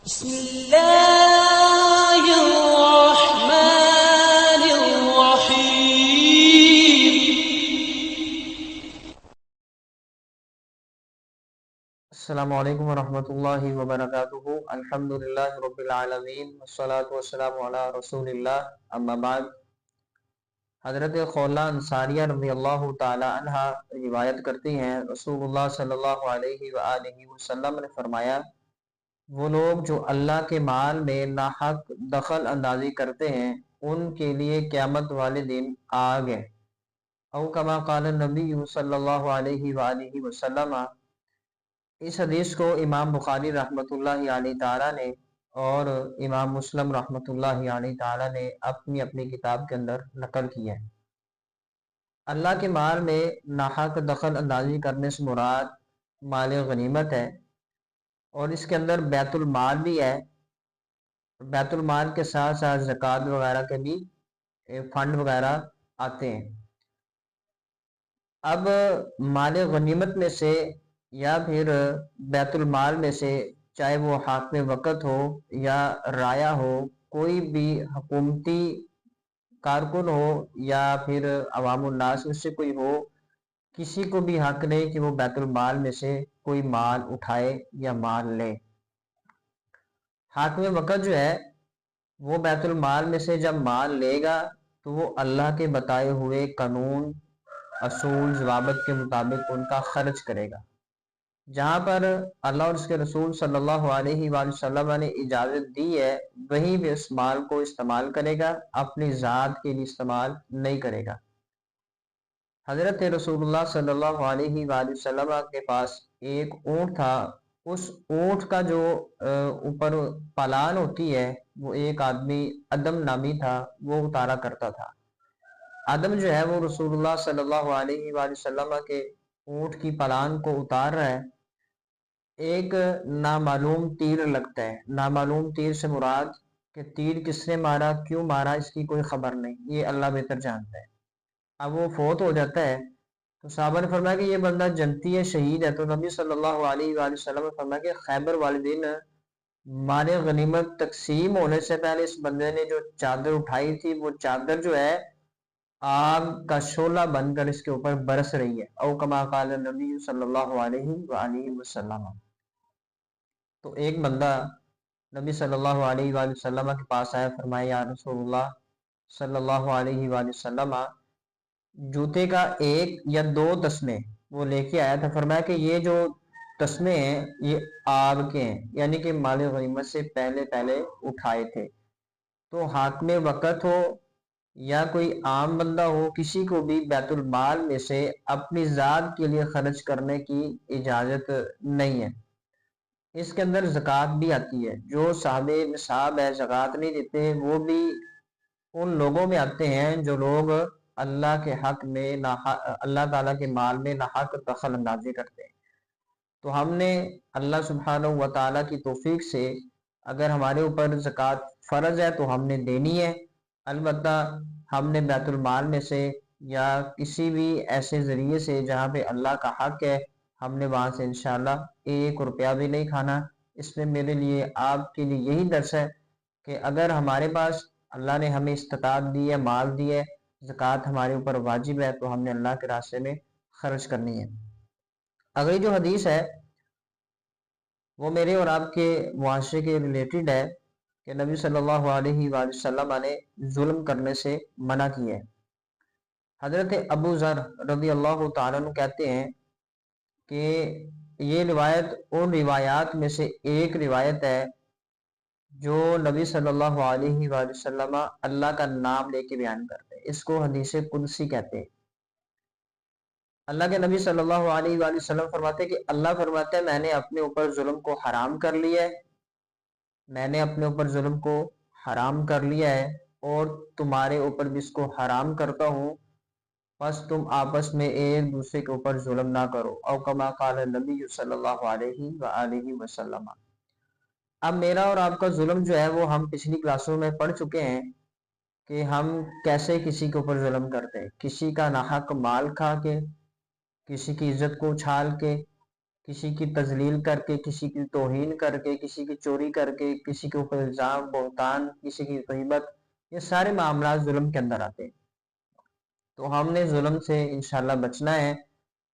بسم الله الرحمن الرحيم. السلام علیکم ورحمۃ اللہ وبرکاتہ. الحمد للہ رب العالمین والصلاة والسلام علی رسول اللہ. اما بعد. حضرت خولہ انصاریہ رضی اللہ تعالی عنہ روایت کرتی ہیں، رسول اللہ صلی اللہ علیہ وآلہ وسلم نے فرمایا، وہ لوگ جو اللہ کے مال میں ناحق دخل اندازی کرتے ہیں ان کے لیے قیامت والے دن آگ ہے. او کما قال النبی صلی اللہ علیہ وآلہ وسلم. اس حدیث کو امام بخاری رحمۃ اللہ علیہ تعالیٰ نے اور امام مسلم رحمۃ اللہ علیہ تعالیٰ نے اپنی اپنی کتاب کے اندر نقل کیا ہے. اللہ کے مال میں ناحق دخل اندازی کرنے سے مراد مال غنیمت ہے، اور اس کے اندر بیت المال بھی ہے. بیت المال کے ساتھ ساتھ زکوٰۃ وغیرہ کے بھی فنڈ وغیرہ آتے ہیں. اب مال غنیمت میں سے یا پھر بیت المال میں سے، چاہے وہ حاکم وقت ہو یا رایا ہو، کوئی بھی حکومتی کارکن ہو یا پھر عوام الناس میں سے کوئی ہو، کسی کو بھی حق نہیں کہ وہ بیت المال میں سے کوئی مال اٹھائے یا مال لے. حاکم وقت جو ہے وہ بیت المال میں سے جب مال لے گا تو وہ اللہ کے بتائے ہوئے قانون، اصول، ضوابط کے مطابق ان کا خرچ کرے گا. جہاں پر اللہ اور اس کے رسول صلی اللہ علیہ وآلہ وسلم نے اجازت دی ہے وہیں بھی اس مال کو استعمال کرے گا، اپنی ذات کے لیے استعمال نہیں کرے گا. حضرت رسول اللہ صلی اللہ علیہ وآلہ وسلم کے پاس ایک اونٹ تھا. اس اونٹ کا جو اوپر پالان ہوتی ہے وہ ایک آدمی ادم نامی تھا، وہ اتارا کرتا تھا. آدم جو ہے وہ رسول اللہ صلی اللہ علیہ وآلہ وسلم کے اونٹ کی پالان کو اتار رہا ہے. ایک نامعلوم تیر لگتا ہے. نامعلوم تیر سے مراد کہ تیر کس نے مارا، کیوں مارا، اس کی کوئی خبر نہیں، یہ اللہ بہتر جانتا ہے. اب وہ فوت ہو جاتا ہے تو صحابہ نے فرمایا کہ یہ بندہ جنتی ہے، شہید ہے. تو نبی صلی اللہ علیہ وآلہ وسلم نے فرمایا کہ خیبر والے دن مال غنیمت تقسیم ہونے سے پہلے اس بندے نے جو چادر اٹھائی تھی وہ چادر جو ہے آگ کا شعلہ بن کر اس کے اوپر برس رہی ہے. او کما قال نبی صلی اللہ علیہ وآلہ وسلم. تو ایک بندہ نبی صلی اللہ علیہ وآلہ وسلم کے پاس آیا، فرمایا یا رسول اللہ صلی اللہ علیہ وآلہ وسلم، جوتے کا ایک یا دو تسمے وہ لے کے آیا تھا. فرمایا کہ یہ جو تسمے ہیں یہ آگ کے ہیں، یعنی کہ مال غنیمت سے پہلے اٹھائے تھے. تو حاکم وقت ہو یا کوئی عام بندہ ہو، کسی کو بھی بیت المال میں سے اپنی ذات کے لیے خرچ کرنے کی اجازت نہیں ہے. اس کے اندر زکوٰۃ بھی آتی ہے. جو صاحب نصاب ہے زکوٰۃ نہیں دیتے وہ بھی ان لوگوں میں آتے ہیں جو لوگ اللہ کے حق میں اللہ تعالیٰ کے مال میں ناحق دخل اندازی کرتے ہیں. تو ہم نے اللہ سبحانہ و تعالیٰ کی توفیق سے اگر ہمارے اوپر زکوٰۃ فرض ہے تو ہم نے دینی ہے. البتہ ہم نے بیت المال میں سے یا کسی بھی ایسے ذریعے سے جہاں پہ اللہ کا حق ہے، ہم نے وہاں سے انشاءاللہ 1 روپیہ بھی نہیں کھانا. اس میں میرے لیے آپ کے لیے یہی درس ہے کہ اگر ہمارے پاس اللہ نے ہمیں استطاعت دی ہے، مال دی ہے، زکوٰۃ ہمارے اوپر واجب ہے تو ہم نے اللہ کے راستے میں خرچ کرنی ہے. اگلی جو حدیث ہے وہ میرے اور آپ کے معاشرے کے ریلیٹڈ ہے کہ نبی صلی اللہ علیہ وآلہ وسلم نے ظلم کرنے سے منع کیا ہے. حضرت ابو ذر رضی اللہ تعالیٰ عنہ کہتے ہیں کہ یہ روایت ان روایات میں سے ایک روایت ہے جو نبی صلی اللہ علیہ وآلہ وسلم اللہ کا نام لے کے بیان کرتے ہیں. اس کو حدیث قدسی کہتے ہیں. اللہ کے نبی صلی اللہ علیہ وآلہ وسلم فرماتے ہیں کہ اللہ فرماتا ہے میں نے اپنے اوپر ظلم کو حرام کر لیا ہے، میں نے اپنے اوپر ظلم کو حرام کر لیا ہے اور تمہارے اوپر بھی اس کو حرام کرتا ہوں، بس تم آپس میں ایک دوسرے کے اوپر ظلم نہ کرو. او کما قال نبی صلی اللہ علیہ وآلہ وسلم. اب میرا اور آپ کا ظلم جو ہے وہ ہم پچھلی کلاسوں میں پڑھ چکے ہیں کہ ہم کیسے کسی کے اوپر ظلم کرتے ہیں. کسی کا ناحق مال کھا کے، کسی کی عزت کو اچھال کے، کسی کی تذلیل کر کے، کسی کی توہین کر کے، کسی کی چوری کر کے، کسی کے اوپر الزام، بہتان، کسی کی غیبت، یہ سارے معاملات ظلم کے اندر آتے ہیں۔ تو ہم نے ظلم سے انشاءاللہ بچنا ہے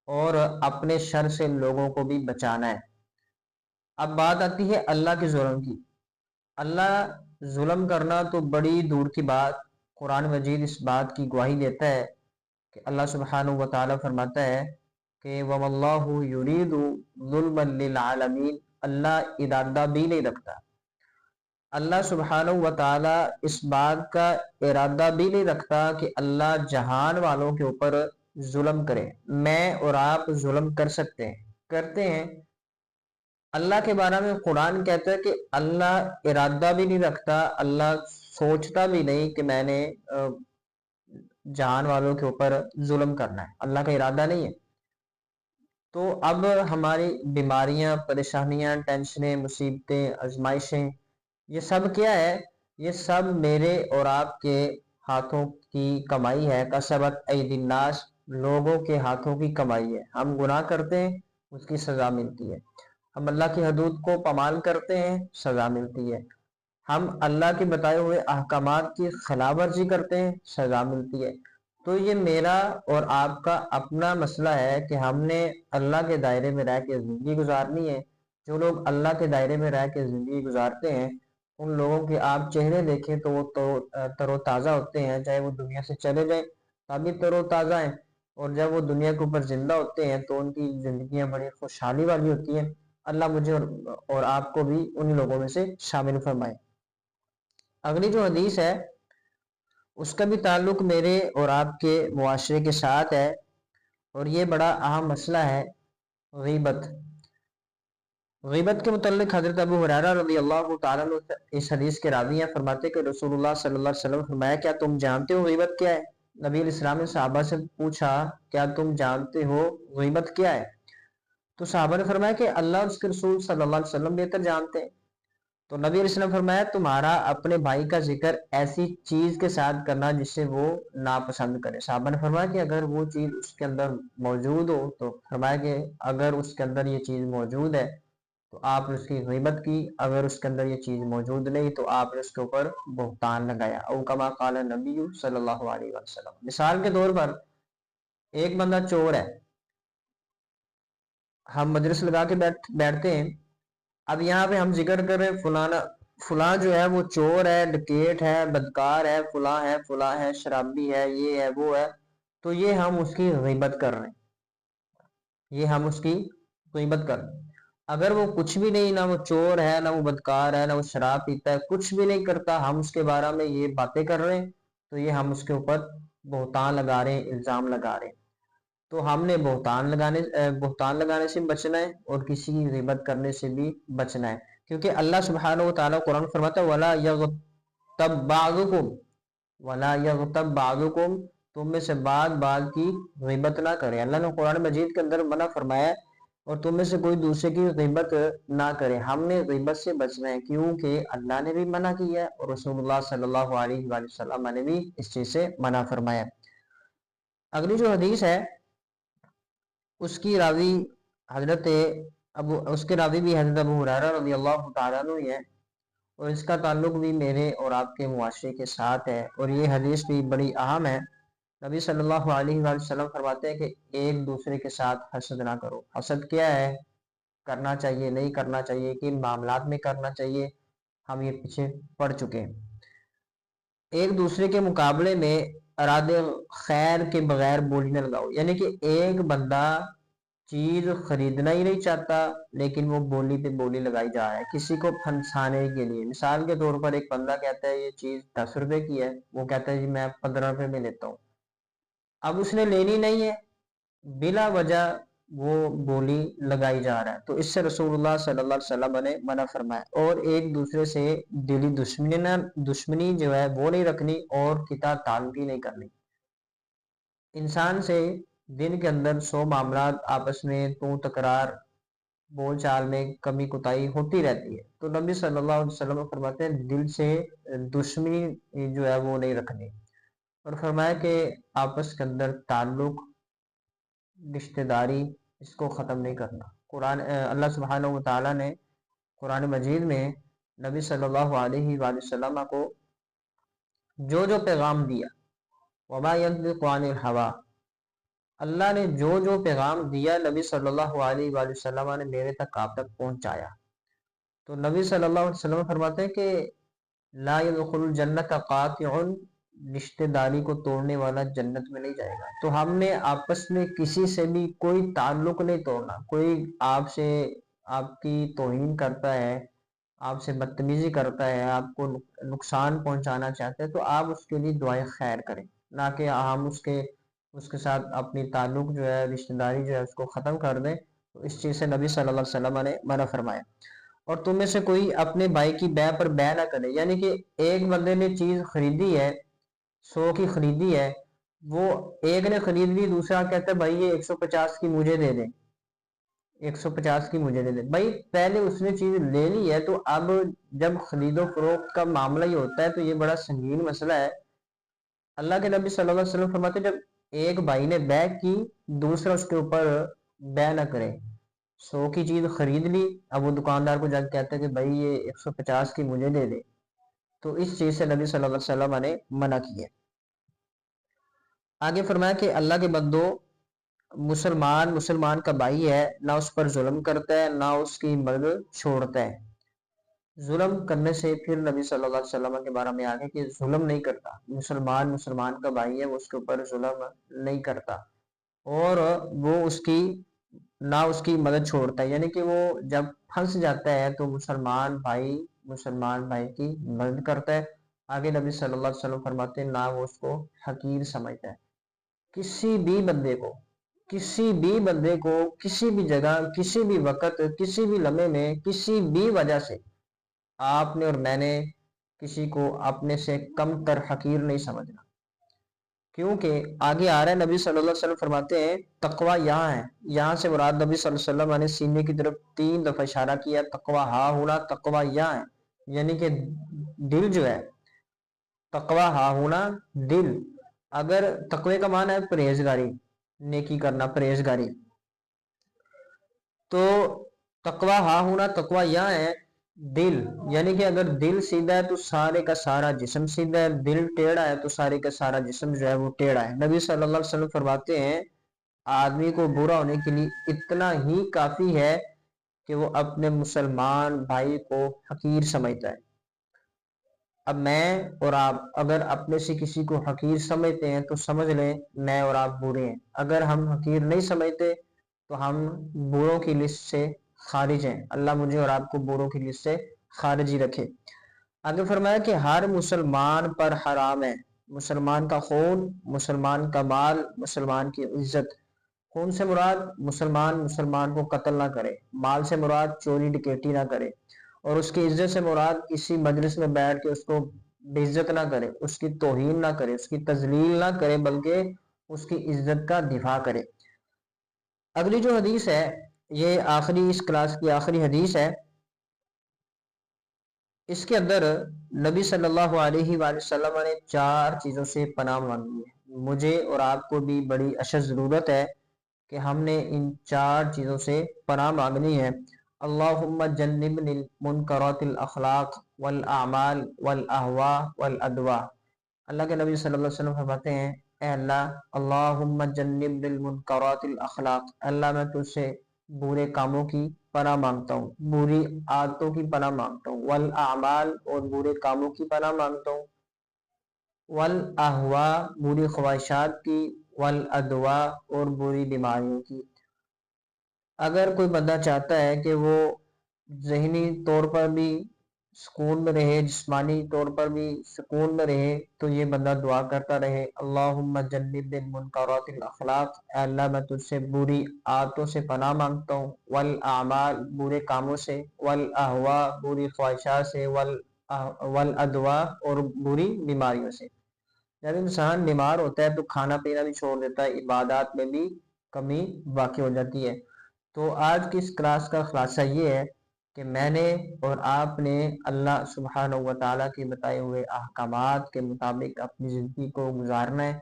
اور اپنے شر سے لوگوں کو بھی بچانا ہے۔ اب بات آتی ہے اللہ کے ظلم کی۔ اللہ ظلم کرنا تو بڑی دور کی بات، قرآن مجید اس بات کی گواہی دیتا ہے کہ اللہ سبحانہ و تعالیٰ فرماتا ہے کہ وَمَا اللَّهُ يُرِيدُ ظُلْمًا لِلْعَالَمِينَ، اللہ ارادہ بھی نہیں رکھتا، اللہ سبحانہ و تعالیٰ اس بات کا ارادہ بھی نہیں رکھتا کہ اللہ جہان والوں کے اوپر ظلم کرے۔ میں اور آپ ظلم کر سکتے ہیں، کرتے ہیں۔ اللہ کے بارے میں قرآن کہتا ہے کہ اللہ ارادہ بھی نہیں رکھتا، اللہ سوچتا بھی نہیں کہ میں نے جہان والوں کے اوپر ظلم کرنا ہے، اللہ کا ارادہ نہیں ہے۔ تو اب ہماری بیماریاں، پریشانیاں، ٹینشنیں، مصیبتیں، آزمائشیں، یہ سب کیا ہے؟ یہ سب میرے اور آپ کے ہاتھوں کی کمائی ہے۔ کسبت ایدی الناس، لوگوں کے ہاتھوں کی کمائی ہے۔ ہم گناہ کرتے ہیں، اس کی سزا ملتی ہے۔ ہم اللہ کی حدود کو پامال کرتے ہیں، سزا ملتی ہے۔ ہم اللہ کے بتائے ہوئے احکامات کی خلاف ورزی کرتے ہیں، سزا ملتی ہے۔ تو یہ میرا اور آپ کا اپنا مسئلہ ہے کہ ہم نے اللہ کے دائرے میں رہ کے زندگی گزارنی ہے۔ جو لوگ اللہ کے دائرے میں رہ کے زندگی گزارتے ہیں، ان لوگوں کے آپ چہرے دیکھیں تو وہ تر و تازہ ہوتے ہیں، چاہے وہ دنیا سے چلے جائیں تبھی تر و تازہ ہیں، اور جب وہ دنیا کے اوپر زندہ ہوتے ہیں تو ان کی زندگیاں بڑی خوشحالی والی ہوتی ہیں۔ اللہ مجھے اور آپ کو بھی ان لوگوں میں سے شامل فرمائے۔ اگلی جو حدیث ہے اس کا بھی تعلق میرے اور آپ کے معاشرے کے ساتھ ہے، اور یہ بڑا اہم مسئلہ ہے، غیبت۔ غیبت کے متعلق حضرت ابو ہریرہ رضی اللہ تعالیٰ عنہ اس حدیث کے راوی ہیں، فرماتے کہ رسول اللہ صلی اللہ علیہ وسلم فرمایا کیا تم جانتے ہو غیبت کیا ہے؟ نبی علیہ السلام نے صحابہ سے پوچھا کیا تم جانتے ہو غیبت کیا ہے؟ تو صحابہ نے فرمایا کہ اللہ اور اس کے رسول صلی اللہ علیہ وسلم بہتر جانتے ہیں۔ تو نبی علیہ السلام فرمایا تمہارا اپنے بھائی کا ذکر ایسی چیز کے ساتھ کرنا جس سے وہ ناپسند کرے۔ صحابہ نے فرمایا کہ اگر وہ چیز اس کے اندر موجود ہو، تو فرمایا کہ اگر اس کے اندر یہ چیز موجود ہے تو آپ نے اس کی غیبت کی، اگر اس کے اندر یہ چیز موجود نہیں تو آپ نے اس کے اوپر بہتان لگایا۔ او کما قال نبی صلی اللہ علیہ وسلم۔ مثال کے طور پر ایک بندہ چور ہے، ہم مجلس لگا کے بیٹھتے ہیں، اب یہاں پہ ہم ذکر کر رہے ہیں فلاں جو ہے وہ چور ہے، ڈکیٹ ہے، بدکار ہے، فلاں ہے، شرابی ہے، یہ ہے، وہ ہے، تو یہ ہم اس کی غیبت کر رہے ہیں، یہ ہم اس کی غیبت کر رہے ہیں۔ اگر وہ کچھ بھی نہیں، نہ وہ چور ہے، نہ وہ بدکار ہے، نہ وہ شراب پیتا ہے، کچھ بھی نہیں کرتا، ہم اس کے بارے میں یہ باتیں کر رہے ہیں، تو یہ ہم اس کے اوپر بہتان لگا رہے ہیں، الزام لگا رہے ہیں۔ تو ہم نے بہتان لگانے سے بچنا ہے اور کسی کی غیبت کرنے سے بھی بچنا ہے، کیونکہ اللہ سبحانہ و تعالیٰ قرآن فرماتا ہے وَلَا يَغْتَبْ بَعْضُكُمْ، تم میں سے بعض کی غیبت نہ کرے۔ اللہ نے قرآن مجید کے اندر منع فرمایا ہے اور تم میں سے کوئی دوسرے کی غیبت نہ کرے۔ ہم نے غیبت سے بچنا ہے کیونکہ اللہ نے بھی منع کیا ہے اور رسول اللہ صلی اللہ علیہ وآلہ وسلم نے بھی اس چیز سے منع فرمایا۔ اگلی جو حدیث ہے اس کے راوی بھی حضرت ابو ہریرہ رضی اللہ تعالیٰ عنہ ہے، اور اس کا تعلق بھی میرے اور آپ کے معاشرے کے ساتھ ہے، اور یہ حدیث بھی بڑی اہم ہے۔ نبی صلی اللہ علیہ وآلہ وسلم فرماتے ہیں کہ ایک دوسرے کے ساتھ حسد نہ کرو۔ حسد کیا ہے؟ کرنا چاہیے، نہیں کرنا چاہیے، کن معاملات میں کرنا چاہیے، ہم یہ پیچھے پڑھ چکے ہیں۔ ایک دوسرے کے مقابلے میں ارادے خیر کے بغیر بولی نہ لگاؤ، یعنی کہ ایک بندہ چیز خریدنا ہی نہیں چاہتا لیکن وہ بولی پہ بولی لگائی جا رہا ہے کسی کو پھنسانے کے لیے۔ مثال کے طور پر ایک بندہ کہتا ہے یہ چیز 10 روپے کی ہے، وہ کہتا ہے جی میں 15 روپے میں لیتا ہوں، اب اس نے لینی نہیں ہے، بلا وجہ وہ بولی لگائی جا رہا ہے، تو اس سے رسول اللہ صلی اللہ علیہ وسلم نے منع فرمایا۔ اور ایک دوسرے سے دلی دشمنی جو ہے وہ نہیں رکھنی اور قطع تعلقی نہیں کرنی۔ انسان سے دن کے اندر 100 معاملات آپس میں تکرار، بول چال میں کمی کوتاہی ہوتی رہتی ہے، تو نبی صلی اللہ علیہ وسلم فرماتے ہیں دل سے دشمنی جو ہے وہ نہیں رکھنی، اور فرمایا کہ آپس کے اندر تعلق، رشتہ داری، اس کو ختم نہیں کرنا۔ اللہ سبحانہ و تعالیٰ نے قرآن مجید میں نبی صلی اللہ علیہ وآلہ وسلم کو جو جو پیغام دیا، وما ينطق عن الهوى، اللہ نے جو جو پیغام دیا نبی صلی اللہ علیہ وآلہ وسلم نے میرے تک آپ تک پہنچایا۔ تو نبی صلی اللہ علیہ وسلم فرماتے ہیں کہ لا يدخل الجنت قاطع، رشتہ داری کو توڑنے والا جنت میں نہیں جائے گا۔ تو ہم نے آپس میں کسی سے بھی کوئی تعلق نہیں توڑنا۔ کوئی آپ سے آپ کی توہین کرتا ہے، آپ سے بدتمیزی کرتا ہے، آپ کو نقصان پہنچانا چاہتے ہیں، تو آپ اس کے لیے دعائے خیر کریں، نہ کہ ہم اس کے ساتھ اپنی تعلق جو ہے، رشتہ داری جو ہے، اس کو ختم کر دیں۔ تو اس چیز سے نبی صلی اللہ علیہ وسلم نے منع فرمایا۔ اور تم میں سے کوئی اپنے بھائی کی بیع پر بیع نہ کرے، یعنی کہ ایک بندے نے چیز خریدی ہے، 100 کی خریدی ہے، وہ ایک نے خرید لی، دوسرا کہتا ہے بھائی یہ 150 کی مجھے دے دیں، 150 کی مجھے دے دیں۔ بھائی پہلے اس نے چیز لے لی ہے، تو اب جب خرید و فروخت کا معاملہ ہی ہوتا ہے تو یہ بڑا سنگین مسئلہ ہے۔ اللہ کے نبی صلی اللہ علیہ وسلم فرماتے ہیں جب ایک بھائی نے بیع کی، دوسرا اس کے اوپر بیع نہ کرے۔ 100 کی چیز خرید لی، اب وہ دکاندار کو جا کے کہتا ہے کہ بھائی یہ 150 کی مجھے دے دے، تو اس چیز سے نبی صلی اللہ علیہ وسلم نے منع کی ہے۔ آگے فرمایا کہ اللہ کے بندو، مسلمان کا بھائی ہے، نہ اس پر ظلم کرتا ہے، نہ اس کی مدد چھوڑتا ہے۔ ظلم کرنے سے پھر نبی صلی اللہ علیہ وسلم کے بارے میں آگے کہ ظلم نہیں کرتا، مسلمان کا بھائی ہے، وہ اس کے اوپر ظلم نہیں کرتا، اور وہ نہ اس کی مدد چھوڑتا ہے، یعنی کہ وہ جب پھنس جاتا ہے تو مسلمان بھائی کی مدد کرتا ہے۔ آگے نبی صلی اللہ علیہ وسلم فرماتے ہیں نہ وہ اس کو حقیر سمجھتا ہے۔ کسی بھی بندے کو کسی بھی جگہ، کسی بھی وقت، کسی بھی لمحے میں، کسی بھی وجہ سے آپ نے اور میں نے کسی کو اپنے سے کم تر حقیر نہیں سمجھنا، کیونکہ آگے آ رہا ہے نبی صلی اللہ علیہ وسلم فرماتے ہیں تقوی یہاں ہے۔ یہاں سے مراد نبی صلی اللہ علیہ وسلم نے سینے کی طرف 3 دفعہ اشارہ کیا، تقوی ہاں ہونا، تقوی یہاں ہے، یعنی کہ دل جو ہے، تقوی ہاں ہونا دل۔ اگر تقوی کا معنی ہے پرہیزگاری، نیکی کرنا، پرہیزگاری، تو تقوی ہاں ہونا، تقوی یہاں ہے دل، یعنی کہ اگر دل سیدھا ہے تو سارے کا سارا جسم سیدھا ہے، دل ٹیڑھا ہے تو سارے کا سارا جسم جو ہے وہ ٹیڑھا ہے۔ نبی صلی اللہ علیہ وسلم فرماتے ہیں آدمی کو برا ہونے کے لیے اتنا ہی کافی ہے کہ وہ اپنے مسلمان بھائی کو حقیر سمجھتا ہے۔ اب میں اور آپ اگر اپنے سے کسی کو حقیر سمجھتے ہیں تو سمجھ لیں میں اور آپ برے ہیں۔ اگر ہم حقیر نہیں سمجھتے تو ہم بروں کی لسٹ سے خارج ہیں۔ اللہ مجھے اور آپ کو بروں کی لسٹ سے خارج ہی رکھے۔ آگے فرمایا کہ ہر مسلمان پر حرام ہے مسلمان کا خون، مسلمان کا مال، مسلمان کی عزت۔ خون سے مراد مسلمان کو قتل نہ کرے، مال سے مراد چوری ڈکیٹی نہ کرے، اور اس کی عزت سے مراد کسی مجلس میں بیٹھ کے اس کو بے عزت نہ کرے، اس کی توہین نہ کرے، اس کی تذلیل نہ کرے، بلکہ اس کی عزت کا دفاع کرے۔ اگلی جو حدیث ہے یہ اس کلاس کی آخری حدیث ہے۔ اس کے اندر نبی صلی اللہ علیہ وآلہ وسلم نے 4 چیزوں سے پناہ مانگی ہے۔ مجھے اور آپ کو بھی بڑی اشد ضرورت ہے کہ ہم نے ان 4 چیزوں سے پناہ مانگنی ہے۔ اللہم جنبنی المنکرات الاخلاق والاعمال والاہواء والادواء۔ اللہ کے نبی صلی اللہ علیہ وسلم فرماتے ہیں اے اللہ، اللہم جنبنی المنکرات الاخلاق، اللہ میں تجھ سے برے کاموں کی پناہ مانگتا ہوں، بری عادتوں کی پناہ مانگتا ہوں، والاعمال اور برے کاموں کی پناہ مانگتا ہوں، والاہواء بری خواہشات کی، والادواء اور بری بیماریوں کی۔ اگر کوئی بندہ چاہتا ہے کہ وہ ذہنی طور پر بھی سکون میں رہے، جسمانی طور پر بھی سکون میں رہے، تو یہ بندہ دعا کرتا رہے اللہم جنبنی المنکرات الاخلاق، اے اللہ میں تجھ سے بری عادتوں سے پناہ مانگتا ہوں، والاعمال برے کاموں سے، والاہواء بری خواہشات سے، والادواء اور بری بیماریوں سے۔ جب انسان بیمار ہوتا ہے تو کھانا پینا بھی چھوڑ دیتا ہے، عبادات میں بھی کمی واقع ہو جاتی ہے۔ تو آج کی اس کلاس کا خلاصہ یہ ہے کہ میں نے اور آپ نے اللہ سبحانہ و تعالیٰ کے بتائے ہوئے احکامات کے مطابق اپنی زندگی کو گزارنا ہے۔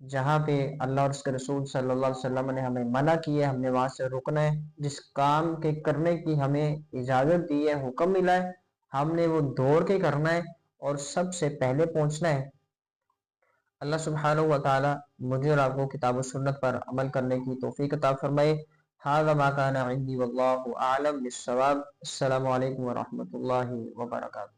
جہاں پہ اللہ اور اس کے رسول صلی اللہ علیہ وسلم نے ہمیں منع کی ہے ہم نے وہاں سے رکنا ہے، جس کام کے کرنے کی ہمیں اجازت دی ہے، حکم ملا ہے، ہم نے وہ دوڑ کے کرنا ہے اور سب سے پہلے پہنچنا ہے۔ اللہ سبحانہ و تعالی مجھے اور آپ کو کتاب و سنت پر عمل کرنے کی توفیق عطا فرمائے۔ ھذا ما کان عندی واللہ اعلم بالصواب۔ السلام علیکم ورحمۃ اللہ وبرکاتہ۔